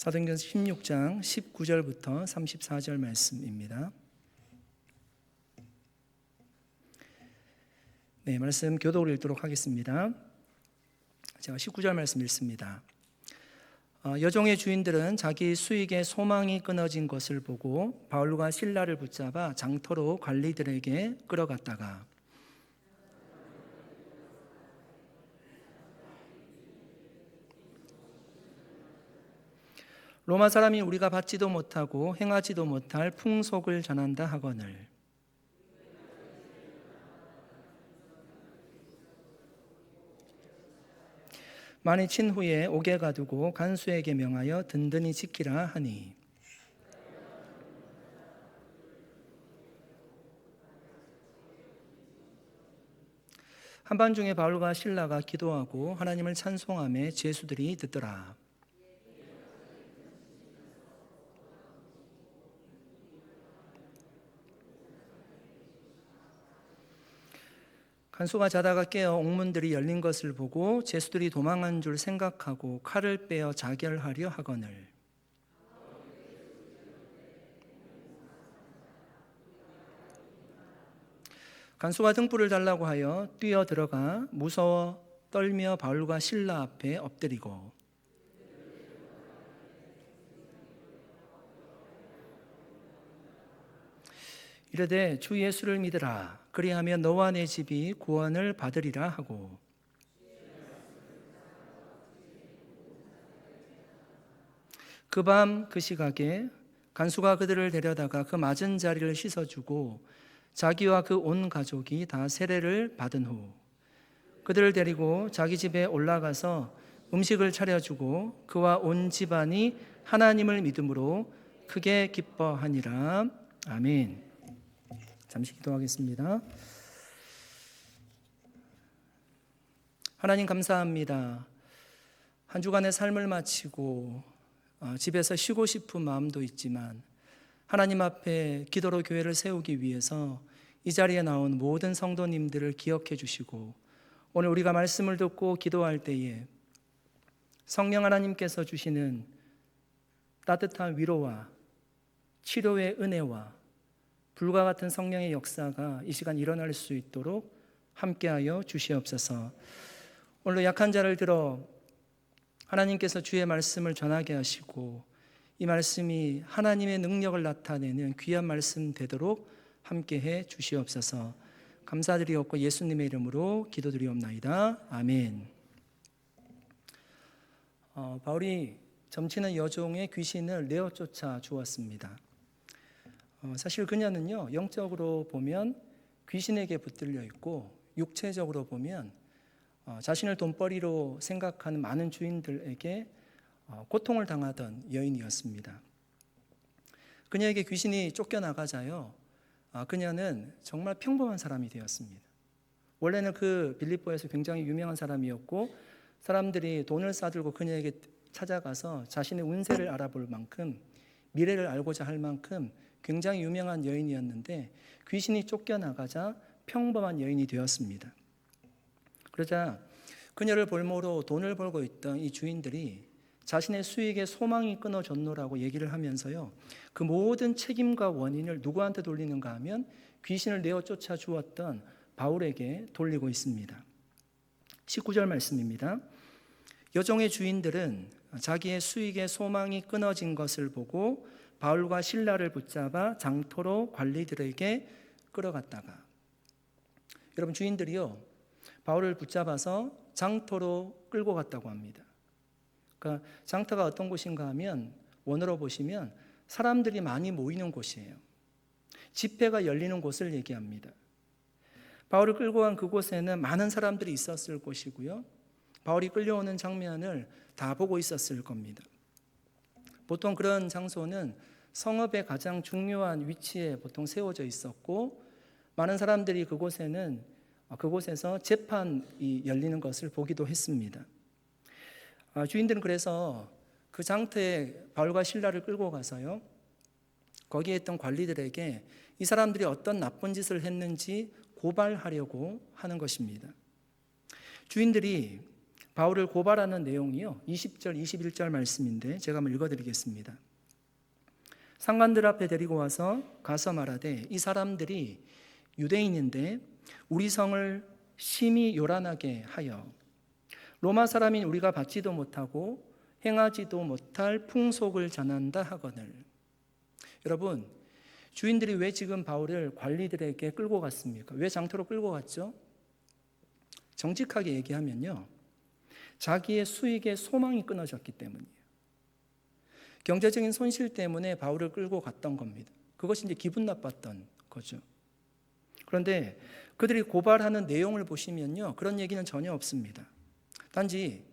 사도행전 16장 19절부터 34절 말씀입니다. 네, 말씀 교독을 읽도록 하겠습니다. 제가 19절 말씀 읽습니다. 여종의 주인들은 자기 수익의 소망이 끊어진 것을 보고 바울과 실라를 붙잡아 장터로 관리들에게 끌어갔다가 로마 사람이 우리가 받지도 못하고 행하지도 못할 풍속을 전한다 하거늘 많이 친 후에 옥에 가두고 간수에게 명하여 든든히 지키라 하니 한밤중에 바울과 실라가 기도하고 하나님을 찬송하며 제수들이 듣더라. 간수가 자다가 깨어 옥문들이 열린 것을 보고 제수들이 도망한 줄 생각하고 칼을 빼어 자결하려 하거늘 간수가 등불을 달라고 하여 뛰어 들어가 무서워 떨며 바울과 실라 앞에 엎드리고 이르되 주 예수를 믿으라. 그리하면 너와 내 집이 구원을 받으리라 하고 그 밤 그 시각에 간수가 그들을 데려다가 그 맞은 자리를 씻어주고 자기와 그 온 가족이 다 세례를 받은 후 그들을 데리고 자기 집에 올라가서 음식을 차려주고 그와 온 집안이 하나님을 믿음으로 크게 기뻐하니라. 아멘. 잠시 기도하겠습니다. 하나님 감사합니다. 한 주간의 삶을 마치고 집에서 쉬고 싶은 마음도 있지만 하나님 앞에 기도로 교회를 세우기 위해서 이 자리에 나온 모든 성도님들을 기억해 주시고 오늘 우리가 말씀을 듣고 기도할 때에 성령 하나님께서 주시는 따뜻한 위로와 치료의 은혜와 불과 같은 성령의 역사가 이 시간 일어날 수 있도록 함께하여 주시옵소서. 오늘 약한 자를 들어 하나님께서 주의 말씀을 전하게 하시고 이 말씀이 하나님의 능력을 나타내는 귀한 말씀 되도록 함께해 주시옵소서. 감사드리옵고 예수님의 이름으로 기도드리옵나이다. 아멘. 바울이 점치는 여종의 귀신을 내어 쫓아 주었습니다. 사실 그녀는요, 영적으로 보면 귀신에게 붙들려 있고 육체적으로 보면 자신을 돈벌이로 생각하는 많은 주인들에게 고통을 당하던 여인이었습니다. 그녀에게 귀신이 쫓겨나가자요, 그녀는 정말 평범한 사람이 되었습니다. 원래는 그 빌립보에서 굉장히 유명한 사람이었고 사람들이 돈을 싸들고 그녀에게 찾아가서 자신의 운세를 알아볼 만큼 미래를 알고자 할 만큼 굉장히 유명한 여인이었는데 귀신이 쫓겨나가자 평범한 여인이 되었습니다. 그러자 그녀를 볼모로 돈을 벌고 있던 이 주인들이 자신의 수익에 소망이 끊어졌노라고 얘기를 하면서요, 그 모든 책임과 원인을 누구한테 돌리는가 하면 귀신을 내어 쫓아 주었던 바울에게 돌리고 있습니다. 19절 말씀입니다. 여종의 주인들은 자기의 수익의 소망이 끊어진 것을 보고 바울과 실라를 붙잡아 장터로 관리들에게 끌어갔다가, 여러분 주인들이요, 바울을 붙잡아서 장터로 끌고 갔다고 합니다. 그러니까 장터가 어떤 곳인가 하면 원어로 보시면 사람들이 많이 모이는 곳이에요. 집회가 열리는 곳을 얘기합니다. 바울을 끌고 간 그곳에는 많은 사람들이 있었을 것이고요, 바울이 끌려오는 장면을 다 보고 있었을 겁니다. 보통 그런 장소는 성읍의 가장 중요한 위치에 보통 세워져 있었고 많은 사람들이 그곳에서 재판이 열리는 것을 보기도 했습니다. 주인들은 그래서 그 장터에 바울과 실라를 끌고 가서요, 거기에 있던 관리들에게 이 사람들이 어떤 나쁜 짓을 했는지 고발하려고 하는 것입니다. 주인들이 바울을 고발하는 내용이요, 20절, 21절 말씀인데 제가 한번 읽어드리겠습니다. 상관들 앞에 데리고 가서 말하되 이 사람들이 유대인인데 우리 성을 심히 요란하게 하여 로마 사람인 우리가 받지도 못하고 행하지도 못할 풍속을 전한다 하거늘. 여러분, 주인들이 왜 지금 바울을 관리들에게 끌고 갔습니까? 왜 장터로 끌고 갔죠? 정직하게 얘기하면요, 자기의 수익에 소망이 끊어졌기 때문이에요. 경제적인 손실 때문에 바울을 끌고 갔던 겁니다. 그것이 이제 기분 나빴던 거죠. 그런데 그들이 고발하는 내용을 보시면요, 그런 얘기는 전혀 없습니다. 단지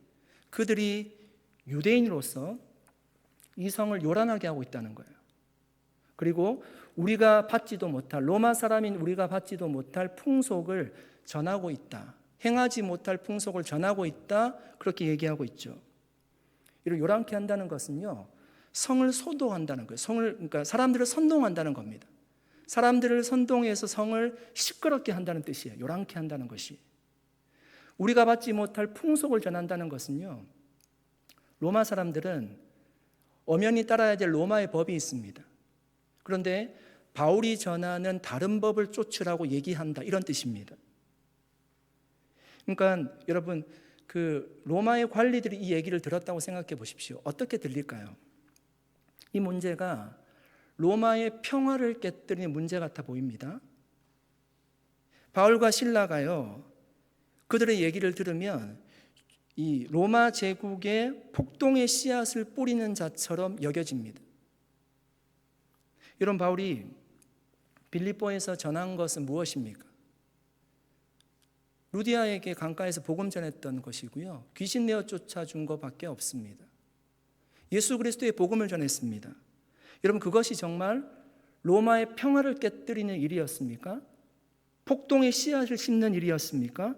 그들이 유대인으로서 이 성을 요란하게 하고 있다는 거예요. 그리고 우리가 받지도 못할, 로마 사람인 우리가 받지도 못할 풍속을 전하고 있다, 행하지 못할 풍속을 전하고 있다, 그렇게 얘기하고 있죠. 이를 요란케 한다는 것은요, 성을 소동한다는 거예요. 그러니까 사람들을 선동한다는 겁니다. 사람들을 선동해서 성을 시끄럽게 한다는 뜻이에요. 요란케 한다는 것이. 우리가 받지 못할 풍속을 전한다는 것은요, 로마 사람들은 엄연히 따라야 될 로마의 법이 있습니다. 그런데 바울이 전하는 다른 법을 쫓으라고 얘기한다, 이런 뜻입니다. 그러니까 여러분, 그 로마의 관리들이 이 얘기를 들었다고 생각해 보십시오. 어떻게 들릴까요? 이 문제가 로마의 평화를 깨뜨리는 문제 같아 보입니다. 바울과 실라가요, 그들의 얘기를 들으면 이 로마 제국의 폭동의 씨앗을 뿌리는 자처럼 여겨집니다. 이런 바울이 빌립보에서 전한 것은 무엇입니까? 루디아에게 강가에서 복음 전했던 것이고요, 귀신 내어 쫓아준 것밖에 없습니다. 예수 그리스도의 복음을 전했습니다. 여러분, 그것이 정말 로마의 평화를 깨뜨리는 일이었습니까? 폭동의 씨앗을 심는 일이었습니까?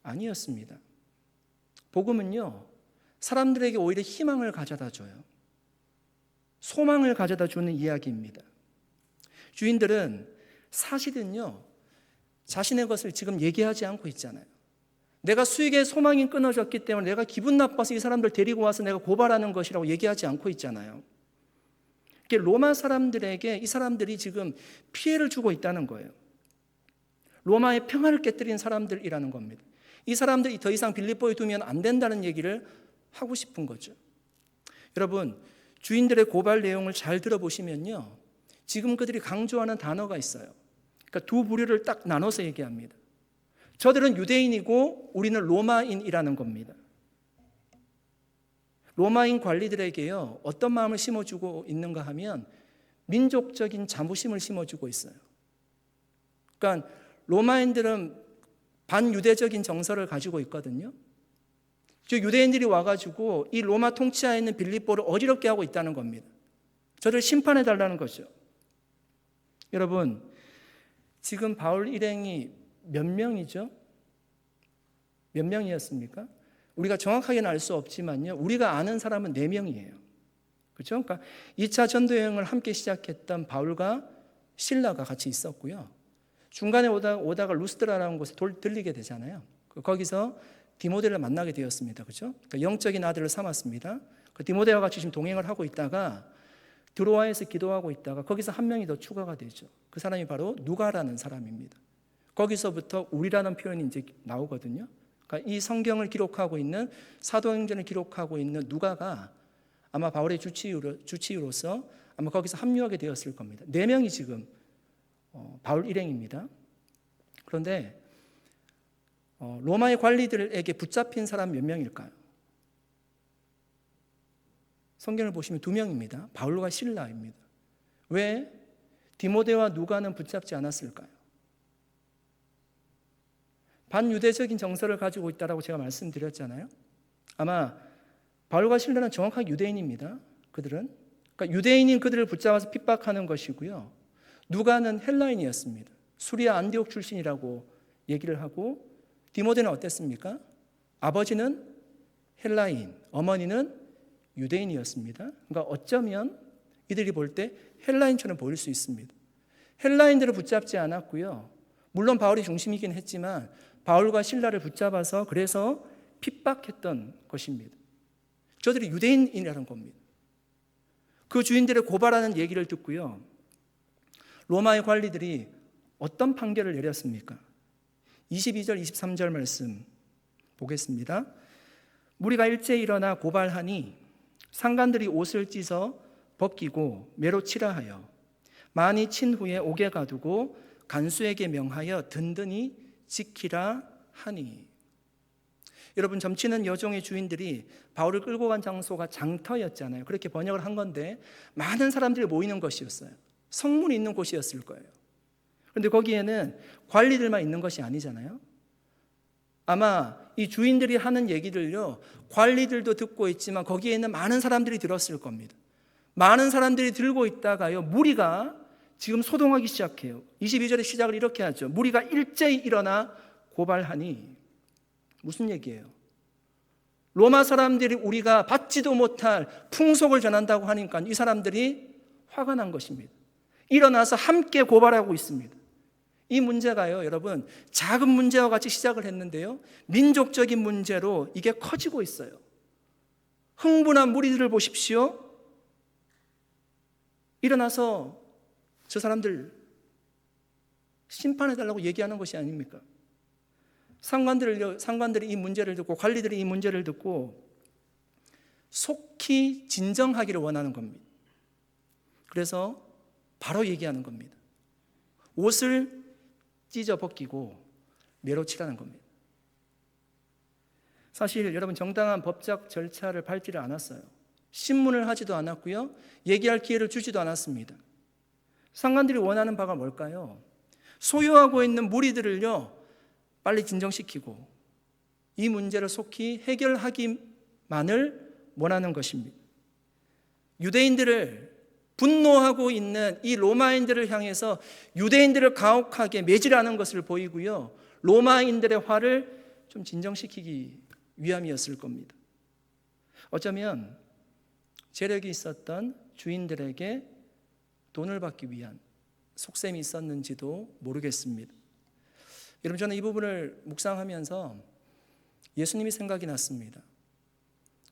아니었습니다. 복음은요, 사람들에게 오히려 희망을 가져다 줘요. 소망을 가져다 주는 이야기입니다. 주인들은 사실은요, 자신의 것을 지금 얘기하지 않고 있잖아요. 내가 수익의 소망이 끊어졌기 때문에 내가 기분 나빠서 이 사람들 데리고 와서 내가 고발하는 것이라고 얘기하지 않고 있잖아요. 로마 사람들에게 이 사람들이 지금 피해를 주고 있다는 거예요. 로마의 평화를 깨뜨린 사람들이라는 겁니다. 이 사람들이 더 이상 빌립보에 두면 안 된다는 얘기를 하고 싶은 거죠. 여러분, 주인들의 고발 내용을 잘 들어보시면요, 지금 그들이 강조하는 단어가 있어요. 그러니까 두 부류를 딱 나눠서 얘기합니다. 저들은 유대인이고 우리는 로마인이라는 겁니다. 로마인 관리들에게요, 어떤 마음을 심어주고 있는가 하면 민족적인 자부심을 심어주고 있어요. 그러니까 로마인들은 반유대적인 정서를 가지고 있거든요. 유대인들이 와가지고 이 로마 통치하에 있는 빌립보를 어지럽게 하고 있다는 겁니다. 저를 심판해 달라는 거죠. 여러분, 지금 바울 일행이 몇 명이죠? 몇 명이었습니까? 우리가 정확하게는 알 수 없지만요, 우리가 아는 사람은 4명이에요. 그렇죠? 그러니까 2차 전도여행을 함께 시작했던 바울과 실라가 같이 있었고요, 중간에 오다가 루스드라라는 곳에 들리게 되잖아요. 거기서 디모데를 만나게 되었습니다. 그렇죠? 그러니까 영적인 아들을 삼았습니다. 그 디모데와 같이 지금 동행을 하고 있다가 드로아에서 기도하고 있다가 거기서 한 명이 더 추가가 되죠. 그 사람이 바로 누가라는 사람입니다. 거기서부터 우리라는 표현이 이제 나오거든요. 그러니까 이 성경을 기록하고 있는, 사도행전을 기록하고 있는 누가가 아마 바울의 주치의로서 아마 거기서 합류하게 되었을 겁니다. 4명이 지금 바울 일행입니다. 그런데 로마의 관리들에게 붙잡힌 사람 몇 명일까요? 성경을 보시면 2명입니다. 바울과 실라입니다. 왜 디모데와 누가는 붙잡지 않았을까요? 반유대적인 정서를 가지고 있다라고 제가 말씀드렸잖아요. 아마 바울과 실라는 정확하게 유대인입니다. 그들은. 그러니까 유대인인 그들을 붙잡아서 핍박하는 것이고요, 누가는 헬라인이었습니다. 수리아 안디옥 출신이라고 얘기를 하고, 디모데는 어땠습니까? 아버지는 헬라인, 어머니는 유대인이었습니다. 그러니까 어쩌면 이들이 볼 때 헬라인처럼 보일 수 있습니다. 헬라인들을 붙잡지 않았고요, 물론 바울이 중심이긴 했지만 바울과 실라를 붙잡아서 그래서 핍박했던 것입니다. 저들이 유대인이라는 겁니다. 그 주인들의 고발하는 얘기를 듣고요, 로마의 관리들이 어떤 판결을 내렸습니까? 22절, 23절 말씀 보겠습니다. 무리가 일제히 일어나 고발하니 상관들이 옷을 찢어 벗기고 매로 치라 하여 많이 친 후에 옥에 가두고 간수에게 명하여 든든히 지키라 하니. 여러분, 점치는 여종의 주인들이 바울을 끌고 간 장소가 장터였잖아요. 그렇게 번역을 한 건데 많은 사람들이 모이는 것이었어요. 성문이 있는 곳이었을 거예요. 그런데 거기에는 관리들만 있는 것이 아니잖아요. 아마 이 주인들이 하는 얘기들요, 관리들도 듣고 있지만 거기에 있는 많은 사람들이 들었을 겁니다. 많은 사람들이 들고 있다가요, 무리가 지금 소동하기 시작해요. 22절의 시작을 이렇게 하죠. 무리가 일제히 일어나 고발하니. 무슨 얘기예요? 로마 사람들이 우리가 받지도 못할 풍속을 전한다고 하니까 이 사람들이 화가 난 것입니다. 일어나서 함께 고발하고 있습니다. 이 문제가요, 여러분, 작은 문제와 같이 시작을 했는데요, 민족적인 문제로 이게 커지고 있어요. 흥분한 무리들을 보십시오. 일어나서 저 사람들 심판해달라고 얘기하는 것이 아닙니까? 상관들이 이 문제를 듣고, 관리들이 이 문제를 듣고 속히 진정하기를 원하는 겁니다. 그래서 바로 얘기하는 겁니다. 옷을 찢어 벗기고 매로 치라는 겁니다. 사실 여러분, 정당한 법적 절차를 밟지를 않았어요. 신문을 하지도 않았고요, 얘기할 기회를 주지도 않았습니다. 상관들이 원하는 바가 뭘까요? 소유하고 있는 무리들을요, 빨리 진정시키고 이 문제를 속히 해결하기만을 원하는 것입니다. 유대인들을 분노하고 있는 이 로마인들을 향해서 유대인들을 가혹하게 매질하는 것을 보이고요, 로마인들의 화를 좀 진정시키기 위함이었을 겁니다. 어쩌면 재력이 있었던 주인들에게 돈을 받기 위한 속셈이 있었는지도 모르겠습니다. 여러분, 저는 이 부분을 묵상하면서 예수님이 생각이 났습니다.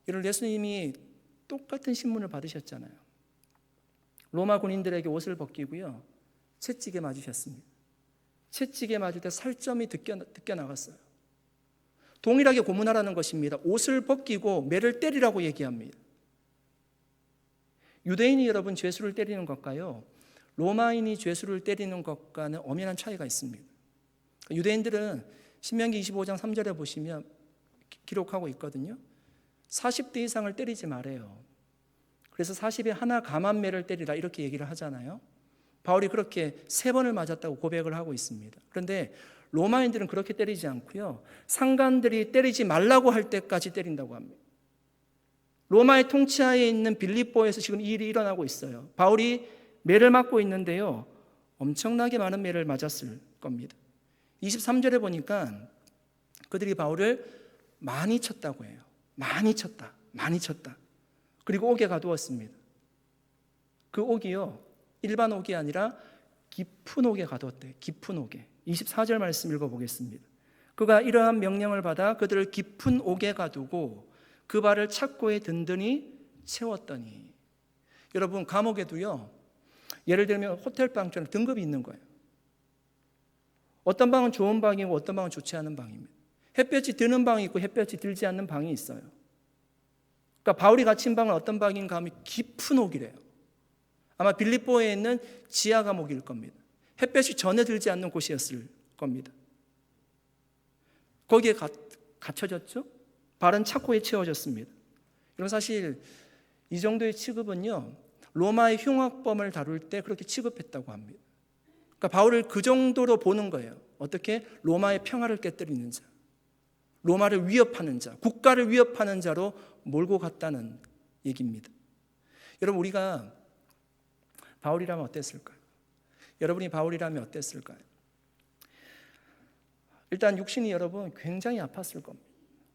여러분, 예수님이 똑같은 신문을 받으셨잖아요. 로마 군인들에게 옷을 벗기고요, 채찍에 맞으셨습니다. 채찍에 맞을 때 살점이 뜯겨 나갔어요. 동일하게 고문하라는 것입니다. 옷을 벗기고 매를 때리라고 얘기합니다. 유대인이 여러분 죄수를 때리는 것과요, 로마인이 죄수를 때리는 것과는 엄연한 차이가 있습니다. 유대인들은 신명기 25장 3절에 보시면 기록하고 있거든요. 40대 이상을 때리지 말아요. 그래서 40에 하나 감한 매를 때리라 이렇게 얘기를 하잖아요. 바울이 그렇게 3번을 맞았다고 고백을 하고 있습니다. 그런데 로마인들은 그렇게 때리지 않고요, 상관들이 때리지 말라고 할 때까지 때린다고 합니다. 로마의 통치하에 있는 빌립보에서 지금 이 일이 일어나고 있어요. 바울이 매를 맞고 있는데요, 엄청나게 많은 매를 맞았을 겁니다. 23절에 보니까 그들이 바울을 많이 쳤다고 해요. 많이 쳤다. 그리고 옥에 가두었습니다. 그 옥이요, 일반 옥이 아니라 깊은 옥에 가두었대요. 깊은 옥에. 24절 말씀 읽어보겠습니다. 그가 이러한 명령을 받아 그들을 깊은 옥에 가두고 그 발을 착고에 든든히 채웠더니. 여러분, 감옥에도요, 예를 들면 호텔방처럼 등급이 있는 거예요. 어떤 방은 좋은 방이고 어떤 방은 좋지 않은 방입니다. 햇볕이 드는 방이 있고 햇볕이 들지 않는 방이 있어요. 그러니까 바울이 갇힌 방은 어떤 방인가 하면 깊은 옥이래요. 아마 빌립보에 있는 지하 감옥일 겁니다. 햇볕이 전혀 들지 않는 곳이었을 겁니다. 거기에 갇혀졌죠. 발은 착고에 채워졌습니다. 여러분, 사실 이 정도의 취급은요, 로마의 흉악범을 다룰 때 그렇게 취급했다고 합니다. 그러니까 바울을 그 정도로 보는 거예요. 어떻게? 로마의 평화를 깨뜨리는 자, 로마를 위협하는 자, 국가를 위협하는 자로 몰고 갔다는 얘기입니다. 여러분, 우리가 바울이라면 어땠을까요? 여러분이 바울이라면 어땠을까요? 일단 육신이 여러분 굉장히 아팠을 겁니다.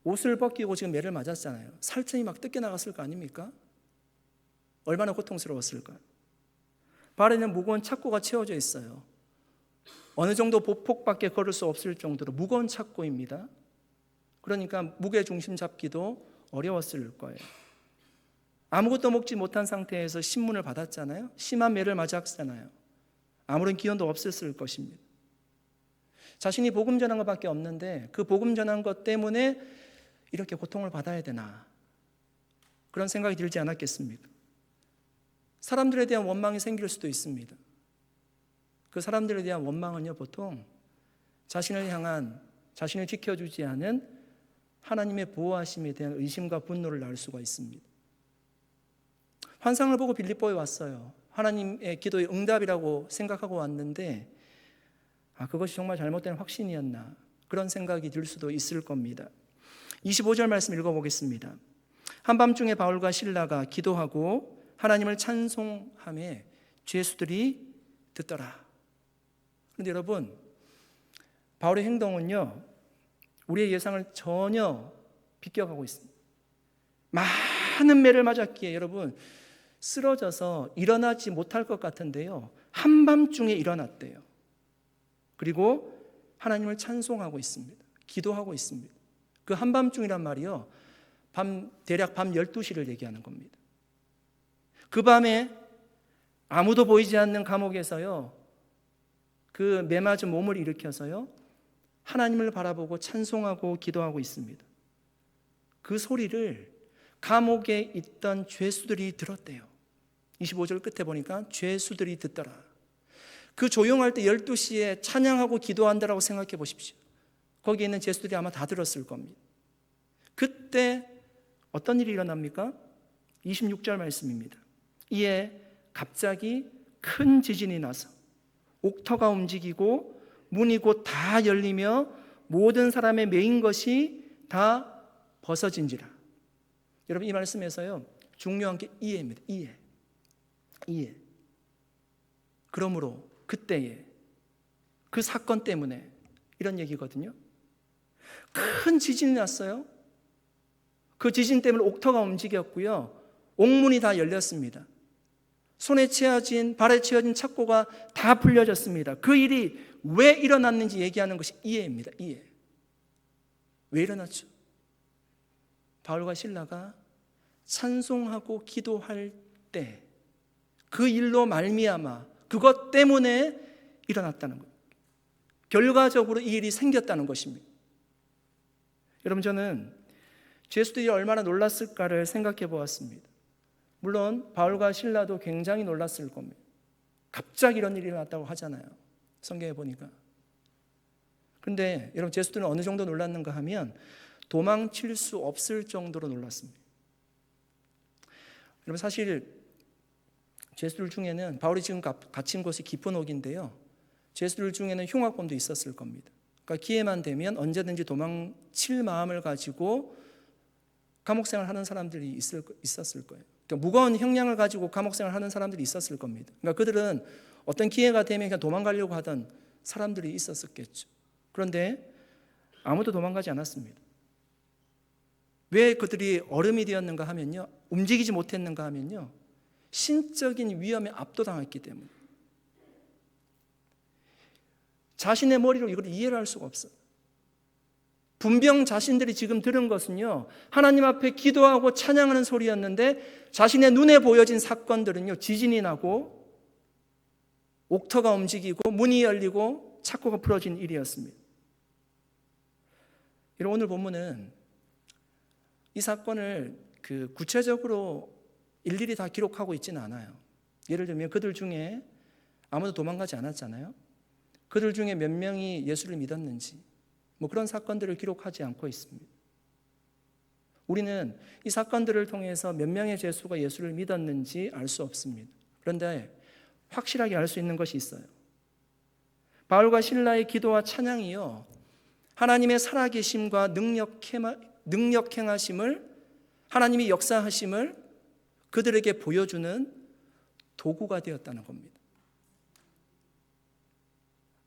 옷을 벗기고 지금 매를 맞았잖아요. 살점이 막 뜯겨 나갔을 거 아닙니까? 얼마나 고통스러웠을까요? 발에는 무거운 착고가 채워져 있어요. 어느 정도 보폭밖에 걸을 수 없을 정도로 무거운 착고입니다. 그러니까 무게 중심 잡기도 어려웠을 거예요. 아무것도 먹지 못한 상태에서 신문을 받았잖아요. 심한 매를 맞았잖아요. 아무런 기원도 없었을 것입니다. 자신이 복음 전한 것밖에 없는데 그 복음 전한 것 때문에 이렇게 고통을 받아야 되나, 그런 생각이 들지 않았겠습니까? 사람들에 대한 원망이 생길 수도 있습니다. 그 사람들에 대한 원망은요, 보통 자신을 향한, 자신을 지켜주지 않은 하나님의 보호하심에 대한 의심과 분노를 낳을 수가 있습니다. 환상을 보고 빌립보에 왔어요. 하나님의 기도의 응답이라고 생각하고 왔는데 그것이 정말 잘못된 확신이었나, 그런 생각이 들 수도 있을 겁니다. 25절 말씀 읽어보겠습니다. 한밤중에 바울과 실라가 기도하고 하나님을 찬송하며 죄수들이 듣더라. 그런데 여러분, 바울의 행동은요, 우리의 예상을 전혀 비껴가고 있습니다. 많은 매를 맞았기에 여러분 쓰러져서 일어나지 못할 것 같은데요, 한밤중에 일어났대요. 그리고 하나님을 찬송하고 있습니다. 기도하고 있습니다. 그 한밤중이란 말이요, 대략 밤 12시를 얘기하는 겁니다. 그 밤에 아무도 보이지 않는 감옥에서요, 그 매맞은 몸을 일으켜서요, 하나님을 바라보고 찬송하고 기도하고 있습니다. 그 소리를 감옥에 있던 죄수들이 들었대요. 25절 끝에 보니까 죄수들이 듣더라. 그 조용할 때 12시에 찬양하고 기도한다라고 생각해 보십시오. 거기에 있는 죄수들이 아마 다 들었을 겁니다. 그때 어떤 일이 일어납니까? 26절 말씀입니다. 이에 갑자기 큰 지진이 나서 옥터가 움직이고 문이 곧 다 열리며 모든 사람의 매인 것이 다 벗어진지라. 여러분, 이 말씀에서요, 중요한 게 이해입니다. 이해. 그러므로 그때에 그 사건 때문에 이런 얘기거든요. 큰 지진이 났어요. 그 지진 때문에 옥터가 움직였고요, 옥문이 다 열렸습니다. 손에 채워진, 발에 채워진 착고가 다 풀려졌습니다. 그 일이 왜 일어났는지 얘기하는 것이 이해입니다. 이해. 왜 일어났죠? 바울과 실라가 찬송하고 기도할 때 그 일로 말미암아, 그것 때문에 일어났다는 것, 결과적으로 이 일이 생겼다는 것입니다. 여러분, 저는 죄수들이 얼마나 놀랐을까를 생각해 보았습니다. 물론 바울과 실라도 굉장히 놀랐을 겁니다. 갑자기 이런 일이 일어났다고 하잖아요, 성경에 보니까. 그런데 여러분, 죄수들은 어느 정도 놀랐는가 하면 도망칠 수 없을 정도로 놀랐습니다. 여러분, 사실 죄수들 중에는, 바울이 지금 갇힌 곳이 깊은 옥인데요, 죄수들 중에는 흉악범도 있었을 겁니다. 그러니까 기회만 되면 언제든지 도망칠 마음을 가지고 감옥생활 하는 사람들이 있었을 거예요. 그러니까 무거운 형량을 가지고 감옥생활 하는 사람들이 있었을 겁니다. 그러니까 그들은 어떤 기회가 되면 그냥 도망가려고 하던 사람들이 있었겠죠. 그런데 아무도 도망가지 않았습니다. 왜 그들이 얼음이 되었는가 하면요, 움직이지 못했는가 하면요, 신적인 위험에 압도당했기 때문에. 자신의 머리로 이걸 이해를 할 수가 없어요. 분명 자신들이 지금 들은 것은요, 하나님 앞에 기도하고 찬양하는 소리였는데 자신의 눈에 보여진 사건들은요, 지진이 나고 옥터가 움직이고 문이 열리고 착고가 풀어진 일이었습니다. 오늘 본문은 이 사건을 구체적으로 일일이 다 기록하고 있지는 않아요. 예를 들면 그들 중에 아무도 도망가지 않았잖아요. 그들 중에 몇 명이 예수를 믿었는지, 그런 사건들을 기록하지 않고 있습니다. 우리는 이 사건들을 통해서 몇 명의 죄수가 예수를 믿었는지 알 수 없습니다. 그런데 확실하게 알 수 있는 것이 있어요. 바울과 실라의 기도와 찬양이요, 하나님의 살아계심과 능력 행하심을, 하나님이 역사하심을 그들에게 보여주는 도구가 되었다는 겁니다.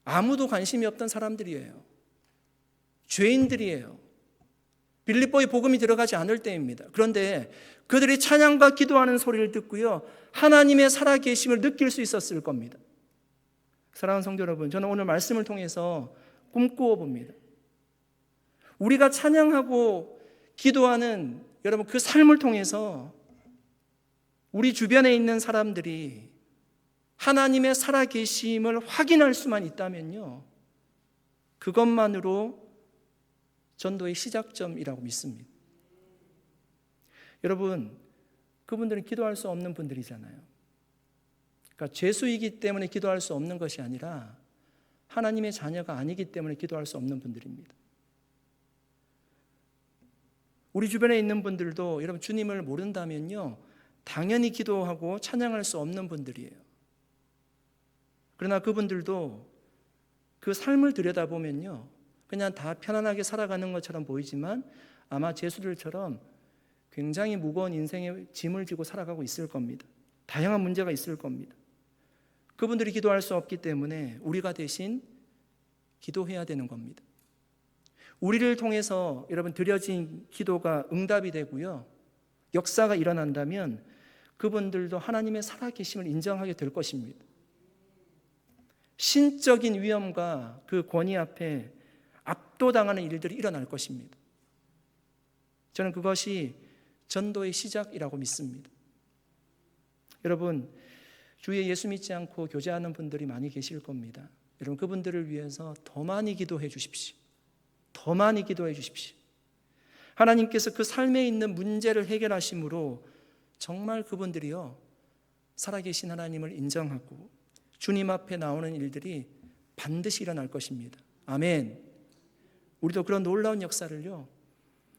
아무도 관심이 없던 사람들이에요. 죄인들이에요. 빌립보에 복음이 들어가지 않을 때입니다. 그런데 그들이 찬양과 기도하는 소리를 듣고요, 하나님의 살아계심을 느낄 수 있었을 겁니다. 사랑하는 성도 여러분, 저는 오늘 말씀을 통해서 꿈꾸어 봅니다. 우리가 찬양하고 기도하는 여러분 그 삶을 통해서 우리 주변에 있는 사람들이 하나님의 살아계심을 확인할 수만 있다면요, 그것만으로 전도의 시작점이라고 믿습니다. 여러분, 그분들은 기도할 수 없는 분들이잖아요. 그러니까 죄수이기 때문에 기도할 수 없는 것이 아니라 하나님의 자녀가 아니기 때문에 기도할 수 없는 분들입니다. 우리 주변에 있는 분들도 여러분 주님을 모른다면요, 당연히 기도하고 찬양할 수 없는 분들이에요. 그러나 그분들도 그 삶을 들여다보면요, 그냥 다 편안하게 살아가는 것처럼 보이지만 아마 죄수들처럼 굉장히 무거운 인생의 짐을 지고 살아가고 있을 겁니다. 다양한 문제가 있을 겁니다. 그분들이 기도할 수 없기 때문에 우리가 대신 기도해야 되는 겁니다. 우리를 통해서 여러분 드려진 기도가 응답이 되고요, 역사가 일어난다면 그분들도 하나님의 살아계심을 인정하게 될 것입니다. 신적인 위험과 그 권위 앞에 압도당하는 일들이 일어날 것입니다. 저는 그것이 전도의 시작이라고 믿습니다. 여러분, 주의 예수 믿지 않고 교제하는 분들이 많이 계실 겁니다. 여러분, 그분들을 위해서 더 많이 기도해 주십시오. 더 많이 기도해 주십시오. 하나님께서 그 삶에 있는 문제를 해결하심으로 정말 그분들이요, 살아계신 하나님을 인정하고 주님 앞에 나오는 일들이 반드시 일어날 것입니다. 아멘. 우리도 그런 놀라운 역사를요,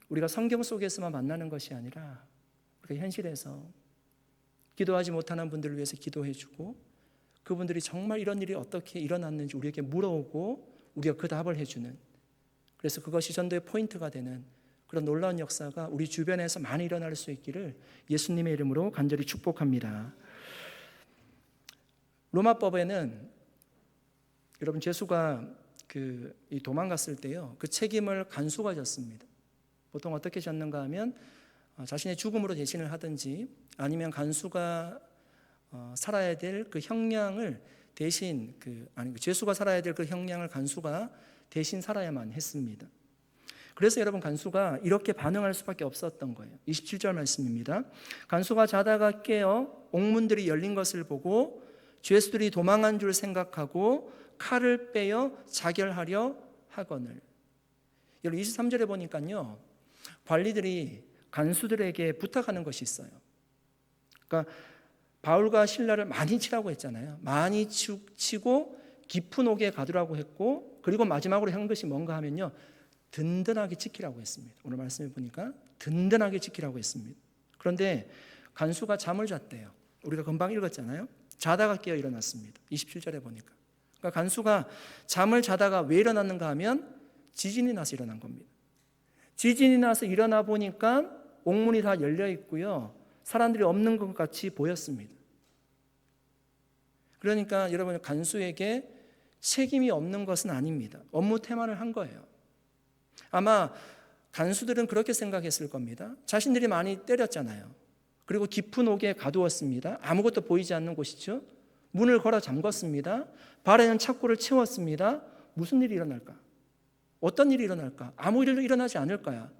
우리가 성경 속에서만 만나는 것이 아니라 우리가 현실에서 기도하지 못하는 분들을 위해서 기도해주고 그분들이 정말 이런 일이 어떻게 일어났는지 우리에게 물어오고 우리가 그 답을 해주는, 그래서 그것이 전도의 포인트가 되는 그런 놀라운 역사가 우리 주변에서 많이 일어날 수 있기를 예수님의 이름으로 간절히 축복합니다. 로마법에는 여러분 죄수가 도망갔을 때요, 그 책임을 간수가 졌습니다. 보통 어떻게 졌는가 하면 자신의 죽음으로 대신을 하든지 아니면 간수가 살아야 될 그 형량을 대신 죄수가 살아야 될 그 형량을 간수가 대신 살아야만 했습니다. 그래서 여러분 간수가 이렇게 반응할 수밖에 없었던 거예요. 27절 말씀입니다. 간수가 자다가 깨어 옥문들이 열린 것을 보고 죄수들이 도망한 줄 생각하고 칼을 빼어 자결하려 하거늘. 여러분 23절에 보니까요, 관리들이 간수들에게 부탁하는 것이 있어요. 그러니까 바울과 실라를 많이 치라고 했잖아요. 많이 치고 깊은 옥에 가두라고 했고, 그리고 마지막으로 한 것이 뭔가 하면요, 든든하게 지키라고 했습니다. 오늘 말씀해 보니까 든든하게 지키라고 했습니다. 그런데 간수가 잠을 잤대요. 우리가 금방 읽었잖아요. 자다가 깨어 일어났습니다. 27절에 보니까. 그러니까 간수가 잠을 자다가 왜 일어났는가 하면 지진이 나서 일어난 겁니다. 지진이 나서 일어나 보니까 옥문이 다 열려 있고요, 사람들이 없는 것 같이 보였습니다. 그러니까 여러분, 간수에게 책임이 없는 것은 아닙니다. 업무 태만을 한 거예요. 아마 간수들은 그렇게 생각했을 겁니다. 자신들이 많이 때렸잖아요. 그리고 깊은 옥에 가두었습니다. 아무것도 보이지 않는 곳이죠. 문을 걸어 잠궜습니다. 발에는 착고를 채웠습니다. 무슨 일이 일어날까? 어떤 일이 일어날까? 아무 일도 일어나지 않을까요?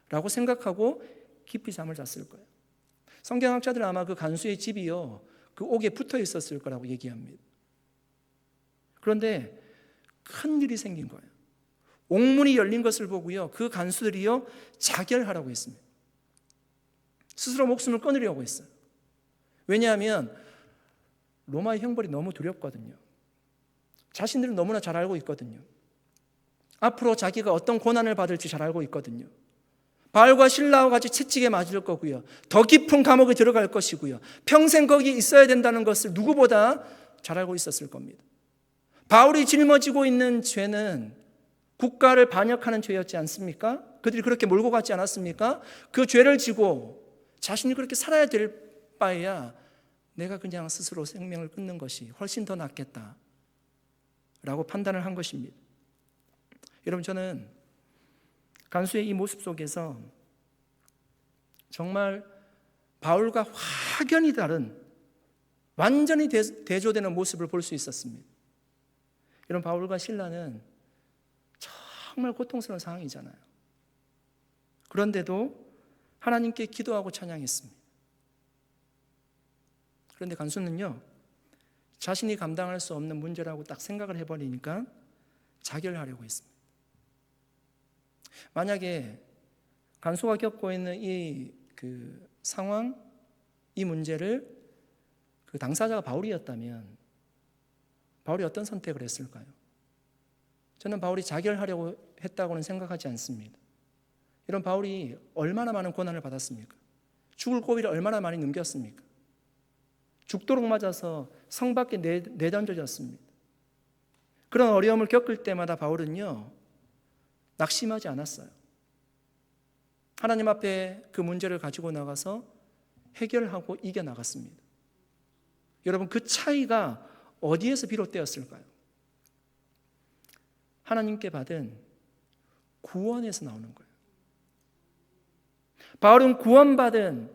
라고 생각하고 깊이 잠을 잤을 거예요. 성경학자들은 아마 그 간수의 집이요, 그 옥에 붙어 있었을 거라고 얘기합니다. 그런데 큰 일이 생긴 거예요. 옥문이 열린 것을 보고요, 그 간수들이요, 자결하라고 했습니다. 스스로 목숨을 끊으려고 했어요. 왜냐하면 로마의 형벌이 너무 두렵거든요. 자신들은 너무나 잘 알고 있거든요. 앞으로 자기가 어떤 고난을 받을지 잘 알고 있거든요. 바울과 실라와 같이 채찍에 맞을 거고요, 더 깊은 감옥에 들어갈 것이고요, 평생 거기 있어야 된다는 것을 누구보다 잘 알고 있었을 겁니다. 바울이 짊어지고 있는 죄는 국가를 반역하는 죄였지 않습니까? 그들이 그렇게 몰고 갔지 않았습니까? 그 죄를 지고 자신이 그렇게 살아야 될 바에야 내가 그냥 스스로 생명을 끊는 것이 훨씬 더 낫겠다 라고 판단을 한 것입니다. 여러분, 저는 간수의 이 모습 속에서 정말 바울과 확연히 다른, 완전히 대조되는 모습을 볼 수 있었습니다. 여러분, 바울과 실라는 정말 고통스러운 상황이잖아요. 그런데도 하나님께 기도하고 찬양했습니다. 그런데 간수는요, 자신이 감당할 수 없는 문제라고 딱 생각을 해버리니까 자결하려고 했습니다. 만약에 간수가 겪고 있는 이 상황, 이 문제를 그 당사자가 바울이었다면 바울이 어떤 선택을 했을까요? 저는 바울이 자결하려고 했다고는 생각하지 않습니다. 이런 바울이 얼마나 많은 고난을 받았습니까? 죽을 고비를 얼마나 많이 넘겼습니까? 죽도록 맞아서 성 밖에 내던져졌습니다. 그런 어려움을 겪을 때마다 바울은요, 낙심하지 않았어요. 하나님 앞에 그 문제를 가지고 나가서 해결하고 이겨나갔습니다. 여러분, 그 차이가 어디에서 비롯되었을까요? 하나님께 받은 구원에서 나오는 거예요. 바울은 구원받은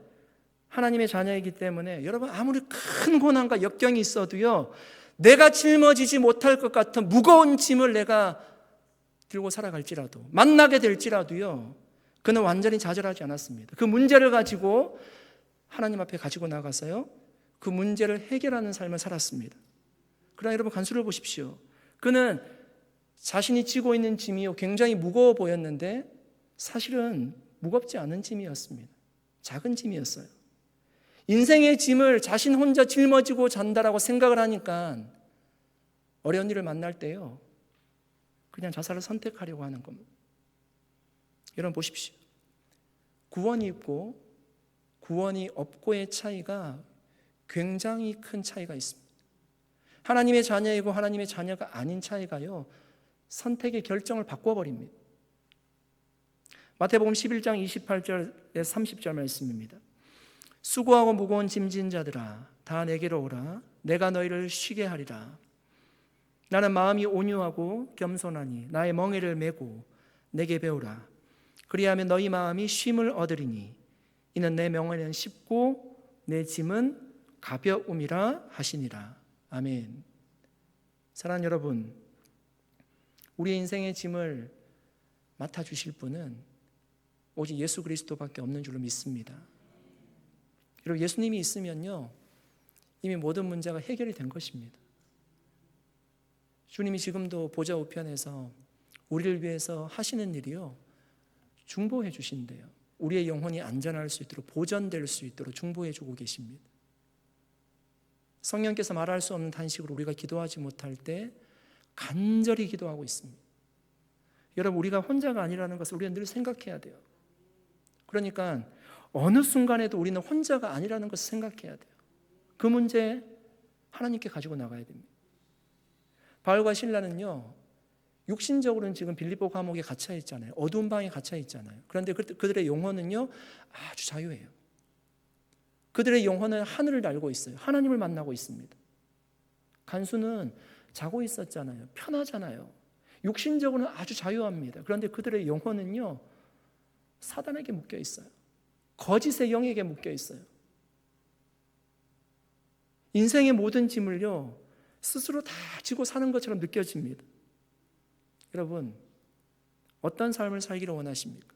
하나님의 자녀이기 때문에 여러분, 아무리 큰 고난과 역경이 있어도요, 내가 짊어지지 못할 것 같은 무거운 짐을 내가 들고 살아갈지라도, 만나게 될지라도요, 그는 완전히 좌절하지 않았습니다. 그 문제를 가지고 하나님 앞에 가지고 나가서요, 그 문제를 해결하는 삶을 살았습니다. 그러나 여러분, 간수를 보십시오. 그는 자신이 지고 있는 짐이 굉장히 무거워 보였는데 사실은 무겁지 않은 짐이었습니다. 작은 짐이었어요. 인생의 짐을 자신 혼자 짊어지고 잔다라고 생각을 하니까 어려운 일을 만날 때요, 그냥 자살을 선택하려고 하는 겁니다. 여러분 보십시오. 구원이 있고 구원이 없고의 차이가 굉장히 큰 차이가 있습니다. 하나님의 자녀이고 하나님의 자녀가 아닌 차이가요, 선택의 결정을 바꿔버립니다. 마태복음 11장 28절에 30절 말씀입니다. 수고하고 무거운 짐진 자들아, 다 내게로 오라. 내가 너희를 쉬게 하리라. 나는 마음이 온유하고 겸손하니 나의 멍에를 메고 내게 배우라. 그리하면 너희 마음이 쉼을 얻으리니 이는 내 멍에는 쉽고 내 짐은 가벼움이라 하시니라. 아멘. 사랑하는 여러분, 우리의 인생의 짐을 맡아주실 분은 오직 예수 그리스도밖에 없는 줄로 믿습니다. 여러분, 예수님이 있으면요, 이미 모든 문제가 해결이 된 것입니다. 주님이 지금도 보좌 우편에서 우리를 위해서 하시는 일이요, 중보해 주신대요. 우리의 영혼이 안전할 수 있도록, 보전될 수 있도록 중보해 주고 계십니다. 성령께서 말할 수 없는 탄식으로 우리가 기도하지 못할 때 간절히 기도하고 있습니다. 여러분, 우리가 혼자가 아니라는 것을 우리는 늘 생각해야 돼요. 그러니까 어느 순간에도 우리는 혼자가 아니라는 것을 생각해야 돼요. 그 문제 하나님께 가지고 나가야 됩니다. 바울과 실라는요, 육신적으로는 지금 빌립보 감옥에 갇혀 있잖아요. 어두운 방에 갇혀 있잖아요. 그런데 그들의 영혼은요, 아주 자유해요. 그들의 영혼은 하늘을 날고 있어요. 하나님을 만나고 있습니다. 간수는 자고 있었잖아요. 편하잖아요. 육신적으로는 아주 자유합니다. 그런데 그들의 영혼은요, 사단에게 묶여 있어요. 거짓의 영에게 묶여 있어요. 인생의 모든 짐을요, 스스로 다 지고 사는 것처럼 느껴집니다. 여러분, 어떤 삶을 살기를 원하십니까?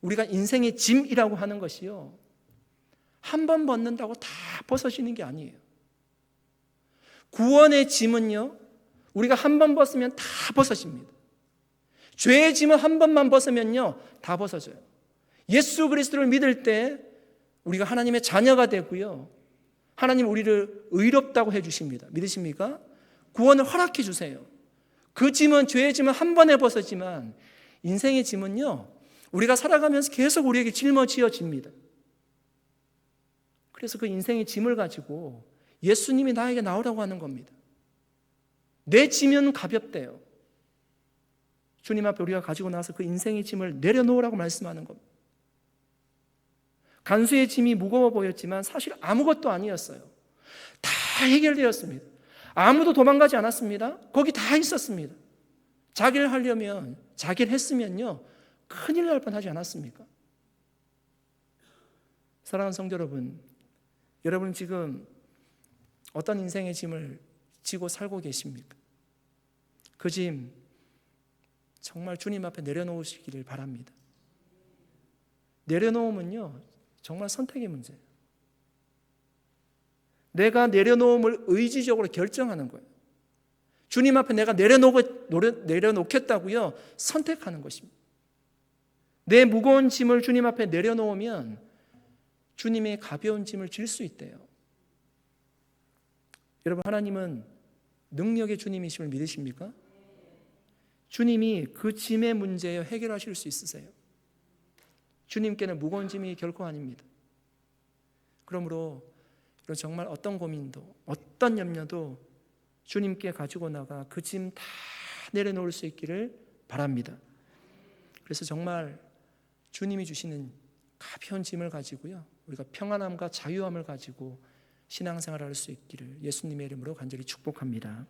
우리가 인생의 짐이라고 하는 것이요, 한 번 벗는다고 다 벗어지는 게 아니에요. 구원의 짐은요, 우리가 한 번 벗으면 다 벗어집니다. 죄의 짐은 한 번만 벗으면요, 다 벗어져요. 예수 그리스도를 믿을 때 우리가 하나님의 자녀가 되고요, 하나님 우리를 의롭다고 해주십니다. 믿으십니까? 구원을 허락해 주세요. 그 짐은, 죄의 짐은 한 번에 벗어지만 인생의 짐은요, 우리가 살아가면서 계속 우리에게 짊어지어집니다. 그래서 그 인생의 짐을 가지고 예수님이 나에게 나오라고 하는 겁니다. 내 짐은 가볍대요. 주님 앞에 우리가 가지고 나서 그 인생의 짐을 내려놓으라고 말씀하는 겁니다. 간수의 짐이 무거워 보였지만 사실 아무것도 아니었어요. 다 해결되었습니다. 아무도 도망가지 않았습니다. 거기 다 있었습니다. 자기를 하려면, 자기를 했으면요, 큰일 날 뻔하지 않았습니까? 사랑하는 성도 여러분, 여러분 지금 어떤 인생의 짐을 지고 살고 계십니까? 그 짐 정말 주님 앞에 내려놓으시기를 바랍니다. 내려놓음은요, 정말 선택의 문제예요. 내가 내려놓음을 의지적으로 결정하는 거예요. 주님 앞에 내가 내려놓겠다고요, 선택하는 것입니다. 내 무거운 짐을 주님 앞에 내려놓으면 주님의 가벼운 짐을 질 수 있대요. 여러분, 하나님은 능력의 주님이심을 믿으십니까? 주님이 그 짐의 문제에 해결하실 수 있으세요. 주님께는 무거운 짐이 결코 아닙니다. 그러므로 정말 어떤 고민도 어떤 염려도 주님께 가지고 나가 그 짐 다 내려놓을 수 있기를 바랍니다. 그래서 정말 주님이 주시는 가벼운 짐을 가지고요, 우리가 평안함과 자유함을 가지고 신앙생활을 할 수 있기를 예수님의 이름으로 간절히 축복합니다.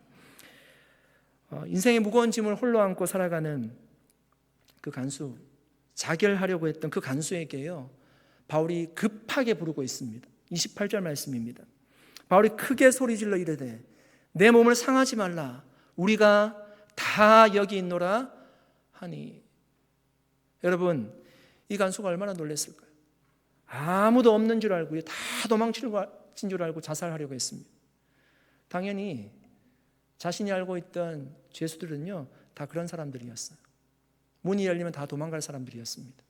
인생의 무거운 짐을 홀로 안고 살아가는 그 간수, 자결하려고 했던 그 간수에게요, 바울이 급하게 부르고 있습니다. 28절 말씀입니다. 바울이 크게 소리질러 이르되 내 몸을 상하지 말라, 우리가 다 여기 있노라 하니. 여러분, 이 간수가 얼마나 놀랐을까요? 아무도 없는 줄 알고요, 다 도망친 줄 알고 자살하려고 했습니다. 당연히 자신이 알고 있던 죄수들은요, 다 그런 사람들이었어요. 문이 열리면 다 도망갈 사람들이었습니다.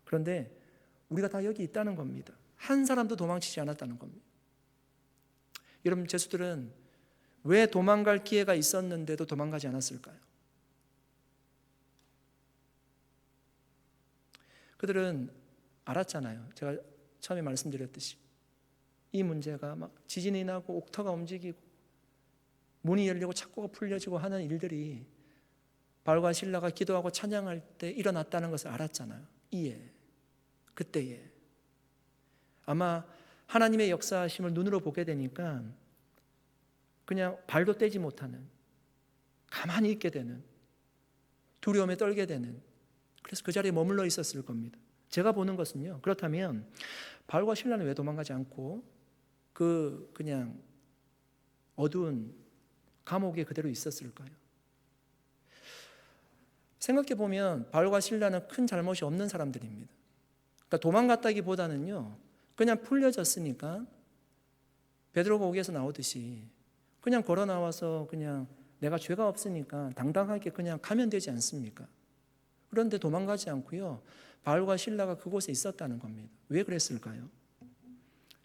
그런데 우리가 다 여기 있다는 겁니다. 한 사람도 도망치지 않았다는 겁니다. 여러분, 죄수들은 왜 도망갈 기회가 있었는데도 도망가지 않았을까요? 그들은 알았잖아요. 제가 처음에 말씀드렸듯이 이 문제가 막 지진이 나고 옥터가 움직이고 문이 열리고 창고가 풀려지고 하는 일들이 바울과 실라가 기도하고 찬양할 때 일어났다는 것을 알았잖아요. 그때에 아마 하나님의 역사하심을 눈으로 보게 되니까 그냥 발도 떼지 못하는, 가만히 있게 되는, 두려움에 떨게 되는, 그래서 그 자리에 머물러 있었을 겁니다. 제가 보는 것은요, 그렇다면 바울과 실라는 왜 도망가지 않고 그냥 어두운 감옥에 그대로 있었을까요? 생각해 보면 바울과 실라는 큰 잘못이 없는 사람들입니다. 그러니까 도망갔다기보다는요, 그냥 풀려졌으니까 베드로가 오기에서 나오듯이 그냥 걸어 나와서 그냥 내가 죄가 없으니까 당당하게 그냥 가면 되지 않습니까? 그런데 도망가지 않고요, 바울과 실라가 그곳에 있었다는 겁니다. 왜 그랬을까요?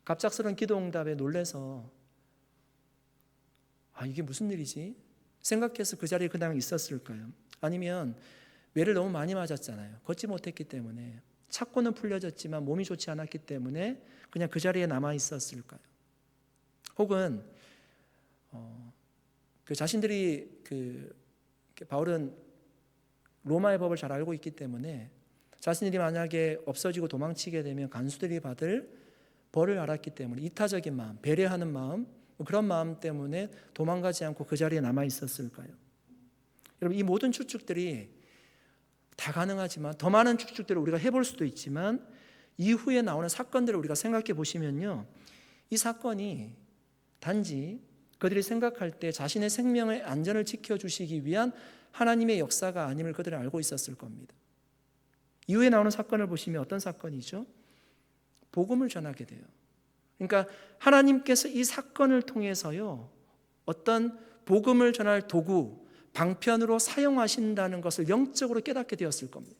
갑작스러운 기도응답에 놀라서 이게 무슨 일이지? 생각해서 그 자리에 그냥 있었을까요? 아니면 외를 너무 많이 맞았잖아요. 걷지 못했기 때문에. 찾고는 풀려졌지만 몸이 좋지 않았기 때문에 그냥 그 자리에 남아 있었을까요? 혹은 자신들이 바울은 로마의 법을 잘 알고 있기 때문에 자신들이 만약에 없어지고 도망치게 되면 간수들이 받을 벌을 알았기 때문에 이타적인 마음, 배려하는 마음, 그런 마음 때문에 도망가지 않고 그 자리에 남아 있었을까요? 여러분, 이 모든 추측들이 다 가능하지만 더 많은 추측들을 우리가 해볼 수도 있지만 이후에 나오는 사건들을 우리가 생각해 보시면요, 이 사건이 단지 그들이 생각할 때 자신의 생명의 안전을 지켜주시기 위한 하나님의 역사가 아님을 그들은 알고 있었을 겁니다. 이후에 나오는 사건을 보시면 어떤 사건이죠? 복음을 전하게 돼요. 그러니까 하나님께서 이 사건을 통해서요, 어떤 복음을 전할 도구, 방편으로 사용하신다는 것을 영적으로 깨닫게 되었을 겁니다.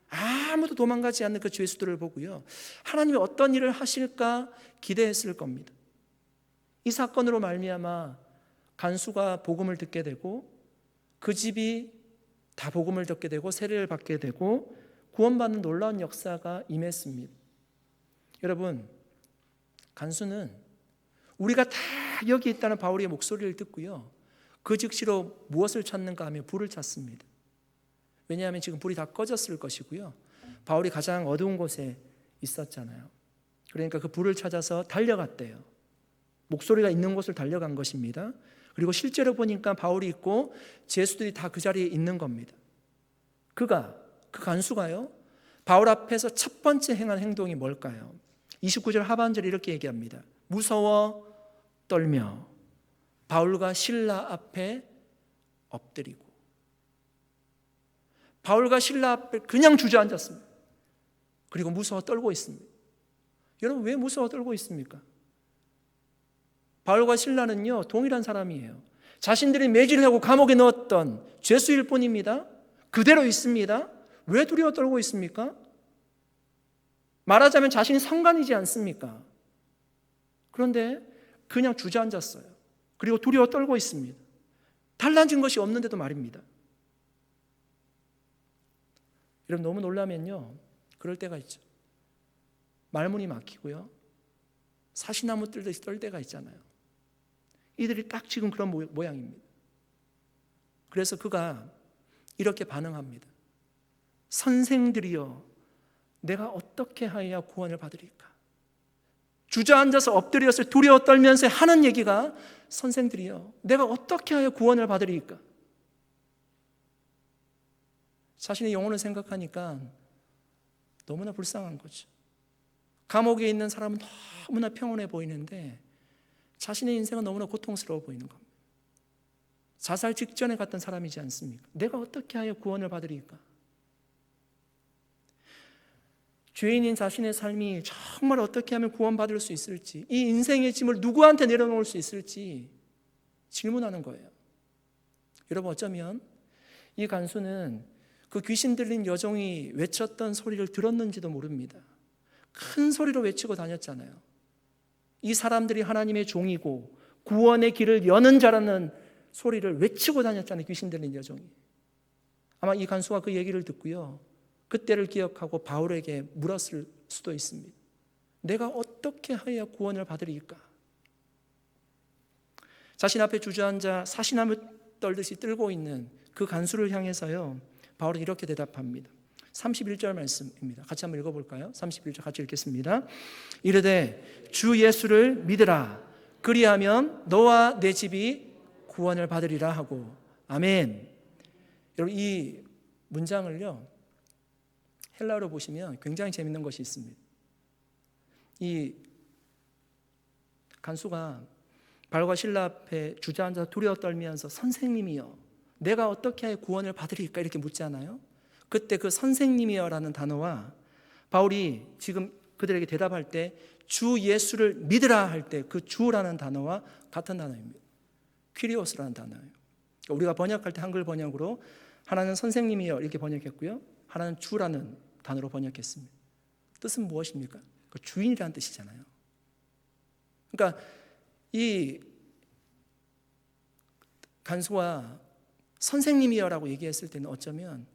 아무도 도망가지 않는 그 죄수들을 보고요, 하나님이 어떤 일을 하실까 기대했을 겁니다. 이 사건으로 말미암아 간수가 복음을 듣게 되고 그 집이 다 복음을 듣게 되고 세례를 받게 되고 구원받는 놀라운 역사가 임했습니다. 여러분, 간수는 우리가 다 여기 있다는 바울의 목소리를 듣고요, 그 즉시로 무엇을 찾는가 하면 불을 찾습니다. 왜냐하면 지금 불이 다 꺼졌을 것이고요, 바울이 가장 어두운 곳에 있었잖아요. 그러니까 그 불을 찾아서 달려갔대요. 목소리가 있는 곳을 달려간 것입니다. 그리고 실제로 보니까 바울이 있고 제수들이 다 그 자리에 있는 겁니다. 그 간수가요, 바울 앞에서 첫 번째 행한 행동이 뭘까요? 29절 하반절에 이렇게 얘기합니다. 무서워 떨며 바울과 실라 앞에 엎드리고. 바울과 실라 앞에 그냥 주저앉았습니다. 그리고 무서워 떨고 있습니다. 여러분, 왜 무서워 떨고 있습니까? 바울과 실라는요, 동일한 사람이에요. 자신들이 매질하고 감옥에 넣었던 죄수일 뿐입니다. 그대로 있습니다. 왜 두려워 떨고 있습니까? 말하자면 자신이 상관이지 않습니까? 그런데 그냥 주저앉았어요. 그리고 두려워 떨고 있습니다. 달라진 것이 없는데도 말입니다. 여러분, 너무 놀라면요, 그럴 때가 있죠. 말문이 막히고요, 사시나무 떨듯이 떨 때가 있잖아요. 이들이 딱 지금 그런 모양입니다. 그래서 그가 이렇게 반응합니다. 선생들이여, 내가 어떻게 하여야 구원을 받으리까? 주저앉아서 엎드려서 두려워 떨면서 하는 얘기가, 선생들이여, 내가 어떻게 하여 구원을 받으리까? 자신의 영혼을 생각하니까 너무나 불쌍한 거죠. 감옥에 있는 사람은 너무나 평온해 보이는데 자신의 인생은 너무나 고통스러워 보이는 겁니다. 자살 직전에 갔던 사람이지 않습니까? 내가 어떻게 하여 구원을 받으리까? 죄인인 자신의 삶이 정말 어떻게 하면 구원받을 수 있을지, 이 인생의 짐을 누구한테 내려놓을 수 있을지 질문하는 거예요. 여러분, 어쩌면 이 간수는 그 귀신 들린 여종이 외쳤던 소리를 들었는지도 모릅니다. 큰 소리로 외치고 다녔잖아요. 이 사람들이 하나님의 종이고 구원의 길을 여는 자라는 소리를 외치고 다녔잖아요. 귀신 들린 여종이. 아마 이 간수가 그 얘기를 듣고요, 그때를 기억하고 바울에게 물었을 수도 있습니다. 내가 어떻게 하여야 구원을 받으리까? 자신 앞에 주저앉아 사시나무 떨듯이 떨고 있는 그 간수를 향해서요, 바울은 이렇게 대답합니다. 31절 말씀입니다. 같이 한번 읽어볼까요? 31절 같이 읽겠습니다. 이르되 주 예수를 믿으라. 그리하면 너와 내 집이 구원을 받으리라 하고. 아멘. 여러분, 이 문장을요, 헬라어로 보시면 굉장히 재밌는 것이 있습니다. 이 간수가 바울과 실라 앞에 주저앉아 두려워 떨면서 선생님이여, 내가 어떻게 하여 구원을 받으리까? 이렇게 묻잖아요. 그때 그 선생님이여라는 단어와 바울이 지금 그들에게 대답할 때 주 예수를 믿으라 할 때 그 주라는 단어와 같은 단어입니다. 퀴리오스라는 단어예요. 우리가 번역할 때 한글 번역으로 하나는 선생님이여 이렇게 번역했고요, 하나는 주라는 단어로 번역했습니다. 뜻은 무엇입니까? 그 주인이라는 뜻이잖아요. 그러니까 이 간수와 선생님이여라고 얘기했을 때는 어쩌면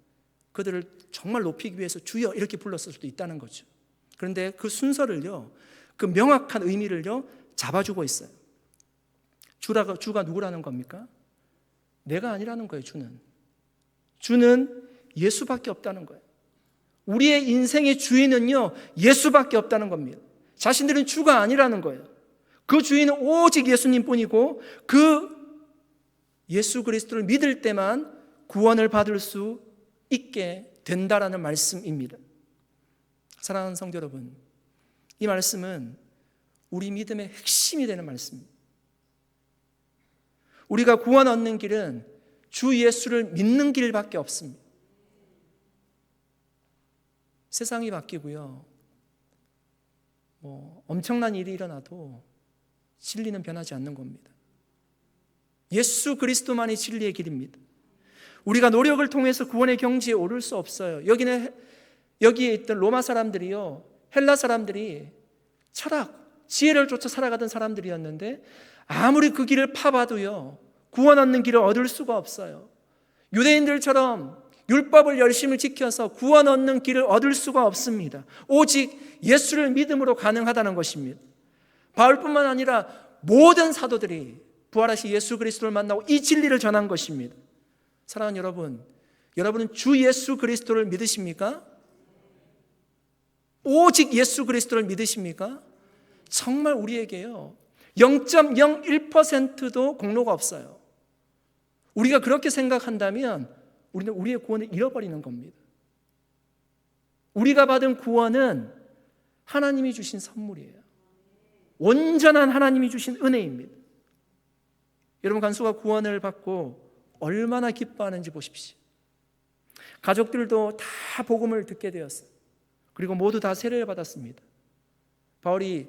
그들을 정말 높이기 위해서 주여 이렇게 불렀을 수도 있다는 거죠. 그런데 그 순서를요, 그 명확한 의미를요, 잡아주고 있어요. 주가 누구라는 겁니까? 내가 아니라는 거예요. 주는 예수밖에 없다는 거예요. 우리의 인생의 주인은요, 예수밖에 없다는 겁니다. 자신들은 주가 아니라는 거예요. 그 주인은 오직 예수님뿐이고 그 예수 그리스도를 믿을 때만 구원을 받을 수 있게 된다라는 말씀입니다. 사랑하는 성도 여러분, 이 말씀은 우리 믿음의 핵심이 되는 말씀입니다. 우리가 구원 얻는 길은 주 예수를 믿는 길밖에 없습니다. 세상이 바뀌고요, 엄청난 일이 일어나도 진리는 변하지 않는 겁니다. 예수 그리스도만이 진리의 길입니다. 우리가 노력을 통해서 구원의 경지에 오를 수 없어요. 여기에 있던 로마 사람들이요, 헬라 사람들이 철학, 지혜를 쫓아 살아가던 사람들이었는데 아무리 그 길을 파봐도요, 구원 얻는 길을 얻을 수가 없어요. 유대인들처럼 율법을 열심히 지켜서 구원 얻는 길을 얻을 수가 없습니다. 오직 예수를 믿음으로 가능하다는 것입니다. 바울뿐만 아니라 모든 사도들이 부활하신 예수 그리스도를 만나고 이 진리를 전한 것입니다. 사랑하는 여러분, 여러분은 주 예수 그리스도를 믿으십니까? 오직 예수 그리스도를 믿으십니까? 정말 우리에게요 0.01%도 공로가 없어요. 우리가 그렇게 생각한다면 우리는 우리의 구원을 잃어버리는 겁니다. 우리가 받은 구원은 하나님이 주신 선물이에요. 온전한 하나님이 주신 은혜입니다. 여러분, 간수가 구원을 받고 얼마나 기뻐하는지 보십시오. 가족들도 다 복음을 듣게 되었어요. 그리고 모두 다 세례를 받았습니다. 바울이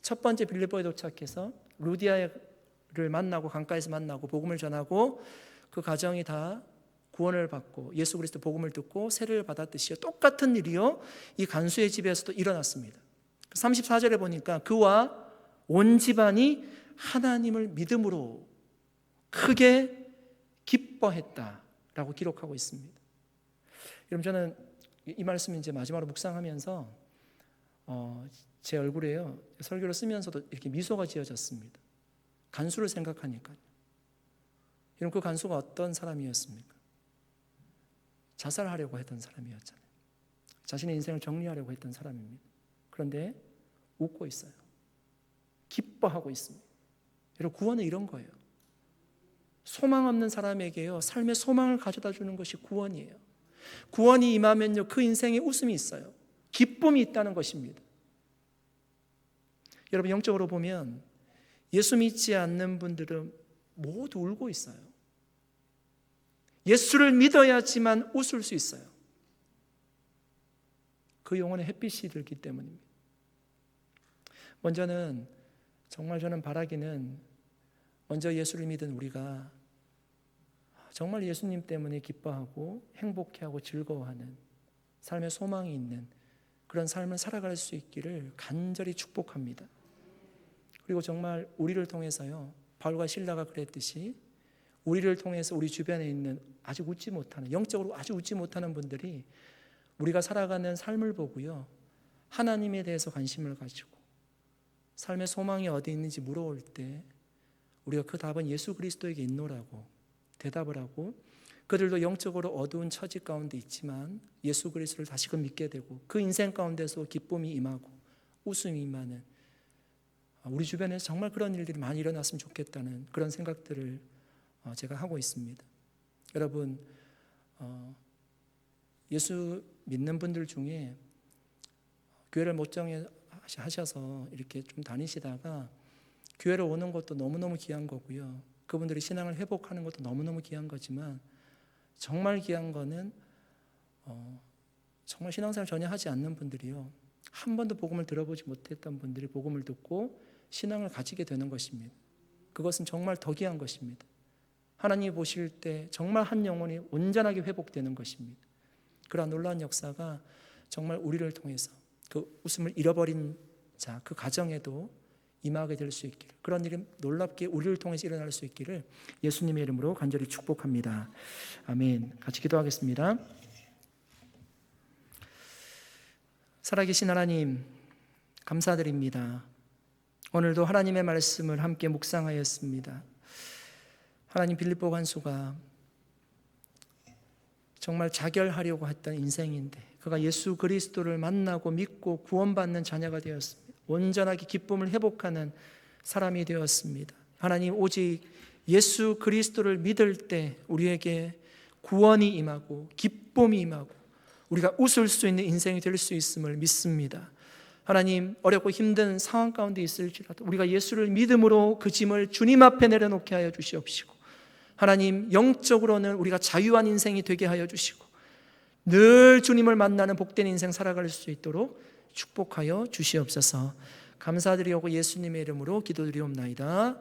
첫 번째 빌립보에 도착해서 루디아를 만나고 강가에서 만나고 복음을 전하고 그 가정이 다 구원을 받고 예수 그리스도 복음을 듣고 세례를 받았듯이요, 똑같은 일이요 이 간수의 집에서도 일어났습니다. 34절에 보니까 그와 온 집안이 하나님을 믿음으로 크게 기뻐했다라고 기록하고 있습니다. 여러분, 저는 이 말씀 이제 마지막으로 묵상하면서 제 얼굴에요, 설교를 쓰면서도 이렇게 미소가 지어졌습니다. 간수를 생각하니까요. 여러분, 그 간수가 어떤 사람이었습니까? 자살하려고 했던 사람이었잖아요. 자신의 인생을 정리하려고 했던 사람입니다. 그런데 웃고 있어요. 기뻐하고 있습니다. 여러분, 구원은 이런 거예요. 소망 없는 사람에게요, 삶의 소망을 가져다 주는 것이 구원이에요. 구원이 임하면요, 그 인생에 웃음이 있어요. 기쁨이 있다는 것입니다. 여러분, 영적으로 보면 예수 믿지 않는 분들은 모두 울고 있어요. 예수를 믿어야지만 웃을 수 있어요. 그 영혼의 햇빛이 들기 때문입니다. 먼저는 정말 저는 바라기는 먼저 예수를 믿은 우리가 정말 예수님 때문에 기뻐하고 행복해하고 즐거워하는 삶의 소망이 있는 그런 삶을 살아갈 수 있기를 간절히 축복합니다. 그리고 정말 우리를 통해서요, 바울과 실라가 그랬듯이 우리를 통해서 우리 주변에 있는 아직 웃지 못하는, 영적으로 아주 웃지 못하는 분들이 우리가 살아가는 삶을 보고요, 하나님에 대해서 관심을 가지고 삶의 소망이 어디 있는지 물어올 때 우리가 그 답은 예수 그리스도에게 있노라고 대답을 하고, 그들도 영적으로 어두운 처지 가운데 있지만 예수 그리스도를 다시금 믿게 되고 그 인생 가운데서 기쁨이 임하고 웃음이 임하는, 우리 주변에서 정말 그런 일들이 많이 일어났으면 좋겠다는 그런 생각들을 제가 하고 있습니다. 여러분, 예수 믿는 분들 중에 교회를 못 정하셔서 이렇게 좀 다니시다가 교회를 오는 것도 너무너무 귀한 거고요, 그분들이 신앙을 회복하는 것도 너무너무 귀한 거지만 정말 귀한 거는 정말 신앙생활 전혀 하지 않는 분들이요, 한 번도 복음을 들어보지 못했던 분들이 복음을 듣고 신앙을 가지게 되는 것입니다. 그것은 정말 더 귀한 것입니다. 하나님이 보실 때 정말 한 영혼이 온전하게 회복되는 것입니다. 그러한 놀라운 역사가 정말 우리를 통해서 그 웃음을 잃어버린 자, 그 가정에도 임하게 될 수 있기를, 그런 일이 놀랍게 우리를 통해서 일어날 수 있기를 예수님의 이름으로 간절히 축복합니다. 아멘. 같이 기도하겠습니다. 살아계신 하나님, 감사드립니다. 오늘도 하나님의 말씀을 함께 묵상하였습니다. 하나님, 빌립보 간수가 정말 자결하려고 했던 인생인데 그가 예수 그리스도를 만나고 믿고 구원받는 자녀가 되었습니다. 온전하게 기쁨을 회복하는 사람이 되었습니다. 하나님, 오직 예수 그리스도를 믿을 때 우리에게 구원이 임하고 기쁨이 임하고 우리가 웃을 수 있는 인생이 될 수 있음을 믿습니다. 하나님, 어렵고 힘든 상황 가운데 있을지라도 우리가 예수를 믿음으로 그 짐을 주님 앞에 내려놓게 하여 주시옵시고, 하나님, 영적으로는 우리가 자유한 인생이 되게 하여 주시고 늘 주님을 만나는 복된 인생 살아갈 수 있도록 축복하여 주시옵소서. 감사드리고 예수님의 이름으로 기도드리옵나이다.